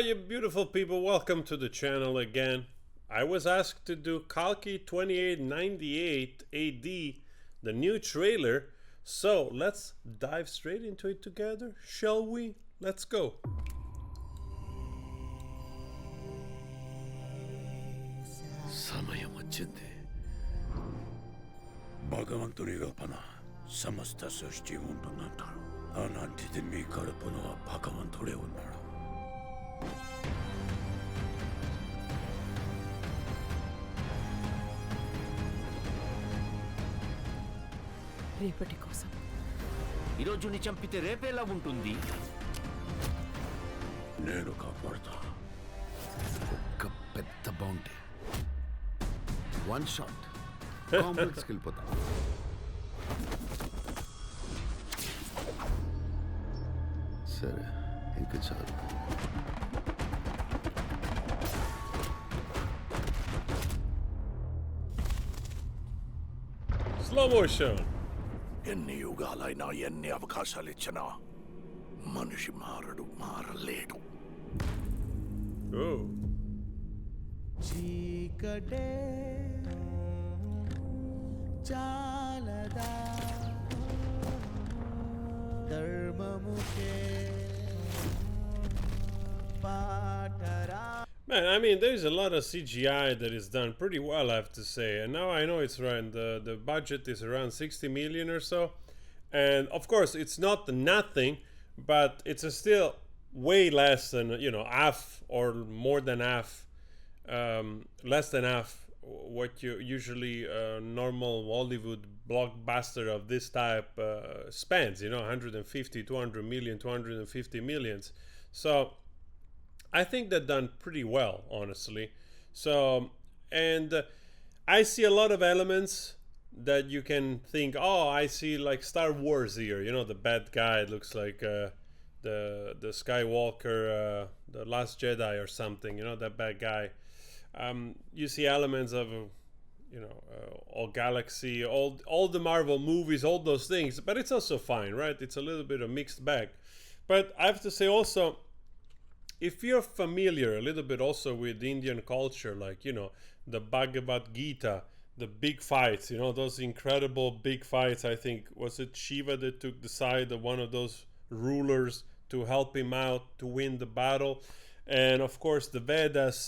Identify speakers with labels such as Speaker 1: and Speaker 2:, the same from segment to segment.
Speaker 1: you beautiful people, welcome to the channel again. I was asked to do KALKI 2898 AD, the new trailer, so let's dive straight into it together, shall we? Let's go.
Speaker 2: సమయం వచ్చింది. భగవంతుని లోపల సమస్త సృష్టి ఉంటుందంటారు. అలాంటిది మీ కడుపులో భగవంతుడే ఉన్నాడు.
Speaker 3: రేపటి కోసం
Speaker 4: ఈరోజు ని చంపితే రేపేలా ఉంటుంది?
Speaker 2: నేను కాపాడుతా.
Speaker 5: ఒక పెద్ద బౌంటీ, వన్ షాట్ కాంప్లెక్స్కి వెళ్ళిపోతా. సరే, ఇంక చాలు.
Speaker 1: Slow motion.
Speaker 2: ఎన్ని యుగాలైనా ఎన్ని అవకాశాలు ఇచ్చినా మనిషి మారలేడు.
Speaker 1: Oh.
Speaker 6: చీకటే చాలదా ధర్మముకే పాఠరా.
Speaker 1: Man, I mean, there's a lot of CGI that is done pretty well, I have to say. And now I know it's around, the budget is around 60 million or so. And of course, it's not nothing, but it's still way less than, you know, half or more than half, less than half what you usually normal Hollywood blockbuster of this type spends, you know, 150, 200 million, 250 millions. So I think they're done pretty well, honestly. So, and I see a lot of elements that you can think, oh, I see like Star Wars here. You know, the bad guy looks like the Skywalker, the Last Jedi or something. You know, that bad guy. You see elements of, you know, all Galaxy, all the Marvel movies, all those things. But it's also fine, right? It's a little bit of mixed bag. But I have to say also, if you're familiar a little bit also with Indian culture, like, you know, the Bhagavad Gita, the big fights, you know, those incredible big fights. I think, was it Shiva that took the side of one of those rulers to help him out to win the battle? And of course, the Vedas,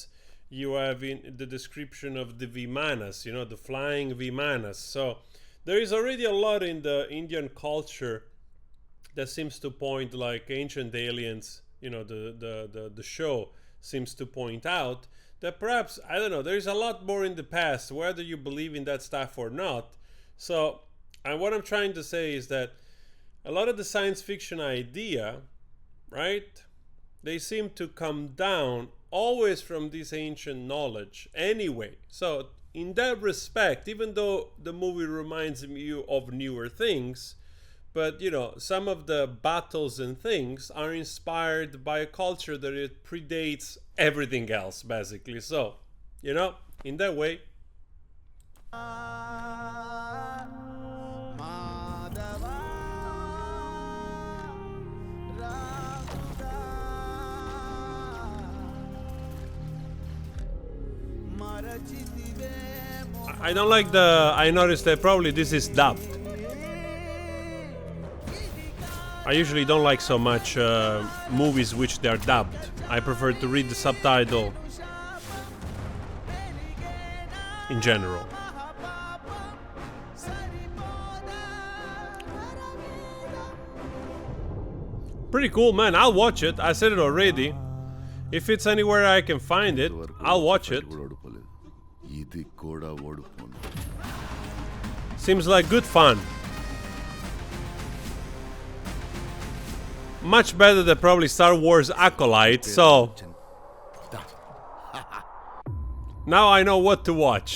Speaker 1: you have in the description of the Vimanas, you know, the flying Vimanas. So there is already a lot in the Indian culture that seems to point like ancient aliens. You know, the show seems to point out that perhaps, I don't know, there's a lot more in the past, whether you believe in that stuff or not. So, and what I'm trying to say is that a lot of the science fiction idea, right, they seem to come down always from this ancient knowledge anyway. So, in that respect, even though the movie reminds you of newer things, but, you know, some of the battles and things are inspired by a culture that it predates everything else, basically. So, you know, in that way. I don't like I noticed that probably this is dubbed. I usually don't like so much movies which they are dubbed. I prefer to read the subtitle in general. Pretty cool, man. I'll watch it. I said it already. If it's anywhere I can find it, I'll watch it. Seems like good fun. Much better than probably Star Wars Acolyte, so now I know what to watch.